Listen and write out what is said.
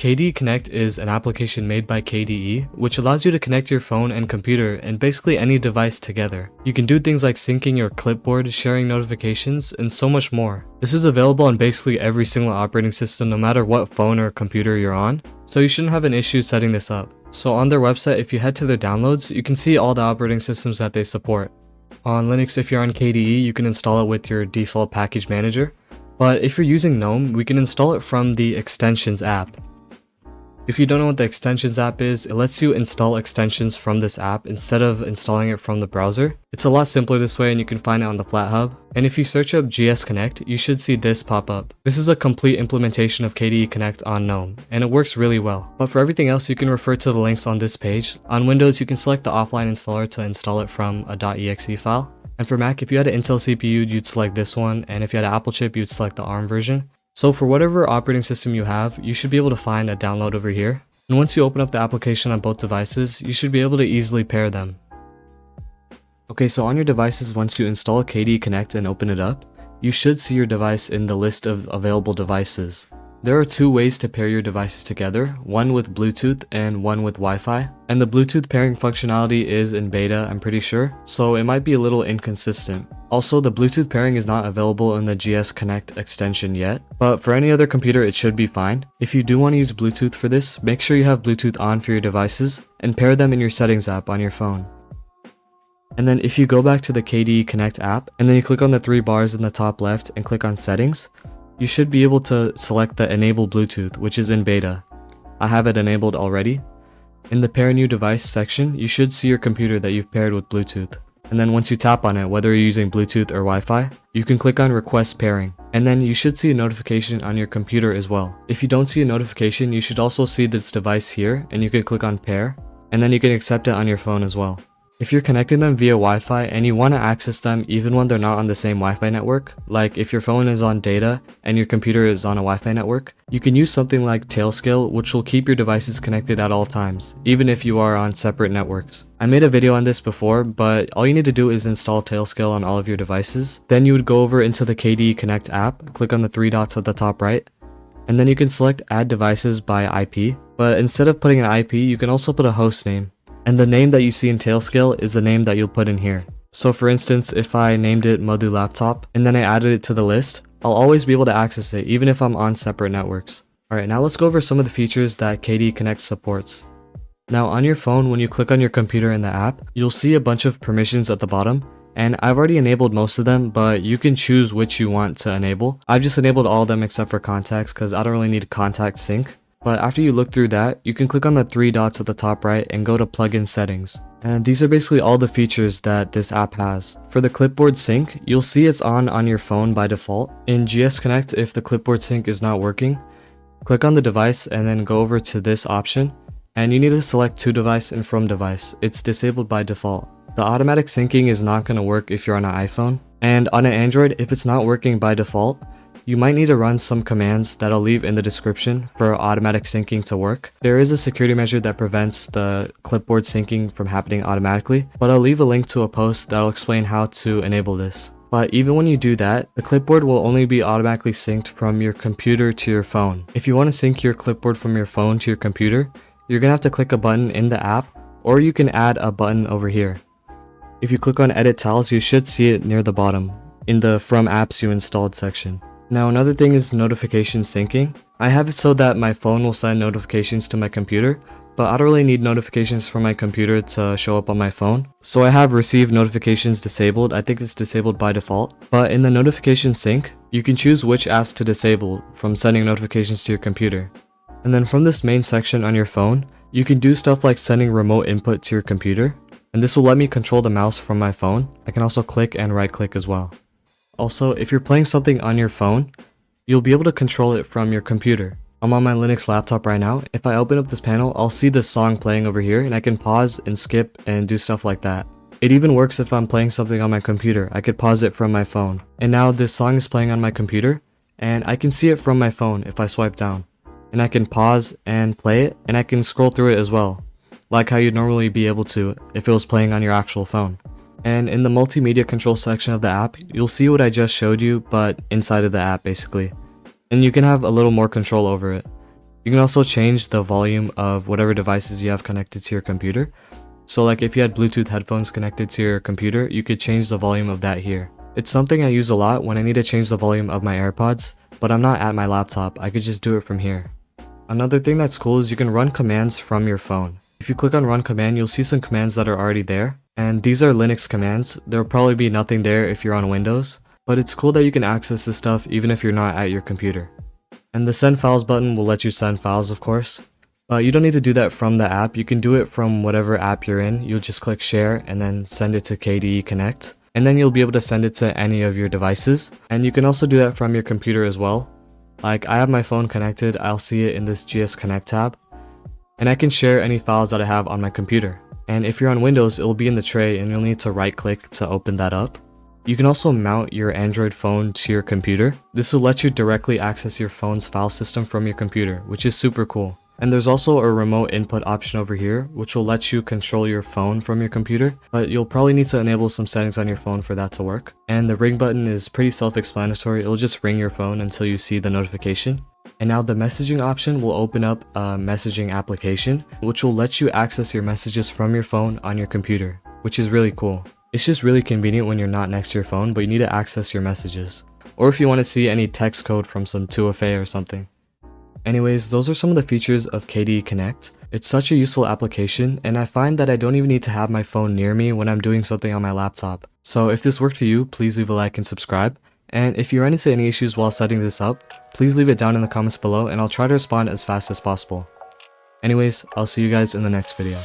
KDE Connect is an application made by KDE, which allows you to connect your phone and computer and basically any device together. You can do things like syncing your clipboard, sharing notifications, and so much more. This is available on basically every single operating system no matter what phone or computer you're on, so you shouldn't have an issue setting this up. So on their website, if you head to their downloads, you can see all the operating systems that they support. On Linux, if you're on KDE, you can install it with your default package manager, but if you're using GNOME, we can install it from the Extensions app. If you don't know what the Extensions app is, it lets you install extensions from this app instead of installing it from the browser. It's a lot simpler this way and you can find it on the FlatHub. And if you search up GS Connect, you should see this pop up. This is a complete implementation of KDE Connect on GNOME, and it works really well. But for everything else, you can refer to the links on this page. On Windows, you can select the offline installer to install it from a .exe file. And for Mac, if you had an Intel CPU, you'd select this one, and if you had an Apple chip, you'd select the ARM version. So for whatever operating system you have, you should be able to find a download over here. And once you open up the application on both devices, you should be able to easily pair them. Okay, so on your devices, once you install KDE Connect and open it up, you should see your device in the list of available devices. There are two ways to pair your devices together, one with Bluetooth and one with Wi-Fi. And the Bluetooth pairing functionality is in beta, I'm pretty sure, so it might be a little inconsistent. Also, the Bluetooth pairing is not available in the GS Connect extension yet, but for any other computer it should be fine. If you do want to use Bluetooth for this, make sure you have Bluetooth on for your devices and pair them in your settings app on your phone. And then if you go back to the KDE Connect app, and then you click on the three bars in the top left and click on settings, you should be able to select the enable Bluetooth, which is in beta. I have it enabled already. In the pair new device section, you should see your computer that you've paired with Bluetooth. And then once you tap on it, whether you're using Bluetooth or Wi-Fi, you can click on request pairing. And then you should see a notification on your computer as well. If you don't see a notification, you should also see this device here, and you can click on pair, and then you can accept it on your phone as well. If you're connecting them via Wi-Fi and you want to access them even when they're not on the same Wi-Fi network, like if your phone is on data and your computer is on a Wi-Fi network, you can use something like Tailscale, which will keep your devices connected at all times, even if you are on separate networks. I made a video on this before, but all you need to do is install Tailscale on all of your devices. Then you would go over into the KDE Connect app, click on the three dots at the top right, and then you can select add devices by IP, but instead of putting an IP, you can also put a host name. And the name that you see in Tailscale is the name that you'll put in here. So for instance, if I named it Madhu laptop and then I added it to the list, I'll always be able to access it even if I'm on separate networks. Alright, now let's go over some of the features that KDE Connect supports. Now on your phone, when you click on your computer in the app, you'll see a bunch of permissions at the bottom. And I've already enabled most of them, but you can choose which you want to enable. I've just enabled all of them except for contacts because I don't really need contact sync. But after you look through that, you can click on the three dots at the top right and go to plugin settings. And these are basically all the features that this app has. For the clipboard sync, you'll see it's on your phone by default. In GS Connect, if the clipboard sync is not working, click on the device and then go over to this option. And you need to select to device and from device. It's disabled by default. The automatic syncing is not going to work if you're on an iPhone. And on an Android, if it's not working by default, you might need to run some commands that I'll leave in the description for automatic syncing to work. There is a security measure that prevents the clipboard syncing from happening automatically, but I'll leave a link to a post that'll explain how to enable this. But even when you do that, the clipboard will only be automatically synced from your computer to your phone. If you want to sync your clipboard from your phone to your computer, you're gonna have to click a button in the app, or you can add a button over here. If you click on edit tiles, you should see it near the bottom in the from apps you installed section. Now another thing is notification syncing. I have it so that my phone will send notifications to my computer, but I don't really need notifications from my computer to show up on my phone. So I have receive notifications disabled. I think it's disabled by default. But in the notification sync, you can choose which apps to disable from sending notifications to your computer. And then from this main section on your phone, you can do stuff like sending remote input to your computer. And this will let me control the mouse from my phone. I can also click and right click as well. Also, if you're playing something on your phone, you'll be able to control it from your computer. I'm on my Linux laptop right now. If I open up this panel, I'll see this song playing over here and I can pause and skip and do stuff like that. It even works if I'm playing something on my computer. I could pause it from my phone. And now this song is playing on my computer and I can see it from my phone if I swipe down. And I can pause and play it and I can scroll through it as well, like how you'd normally be able to if it was playing on your actual phone. And in the multimedia control section of the app, you'll see what I just showed you, but inside of the app basically. And you can have a little more control over it. You can also change the volume of whatever devices you have connected to your computer. So like if you had Bluetooth headphones connected to your computer, you could change the volume of that here. It's something I use a lot when I need to change the volume of my AirPods, but I'm not at my laptop, I could just do it from here. Another thing that's cool is you can run commands from your phone. If you click on run command, you'll see some commands that are already there, and these are Linux commands. There'll probably be nothing there if you're on Windows, but it's cool that you can access this stuff even if you're not at your computer. And the send files button will let you send files, of course. But you don't need to do that from the app, you can do it from whatever app you're in. You'll just click share and then send it to KDE Connect. And then you'll be able to send it to any of your devices. And you can also do that from your computer as well. Like I have my phone connected, I'll see it in this GS Connect tab. And I can share any files that I have on my computer. And if you're on Windows, it will be in the tray and you'll need to right click to open that up. You can also mount your Android phone to your computer. This will let you directly access your phone's file system from your computer, which is super cool. And there's also a remote input option over here, which will let you control your phone from your computer, but you'll probably need to enable some settings on your phone for that to work. And the ring button is pretty self-explanatory, it'll just ring your phone until you see the notification. And now the messaging option will open up a messaging application, which will let you access your messages from your phone on your computer, which is really cool. It's just really convenient when you're not next to your phone, but you need to access your messages. Or if you want to see any text code from some 2FA or something. Anyways, those are some of the features of KDE Connect. It's such a useful application, and I find that I don't even need to have my phone near me when I'm doing something on my laptop. So if this worked for you, please leave a like and subscribe. And if you run into any issues while setting this up, please leave it down in the comments below and I'll try to respond as fast as possible. Anyways, I'll see you guys in the next video.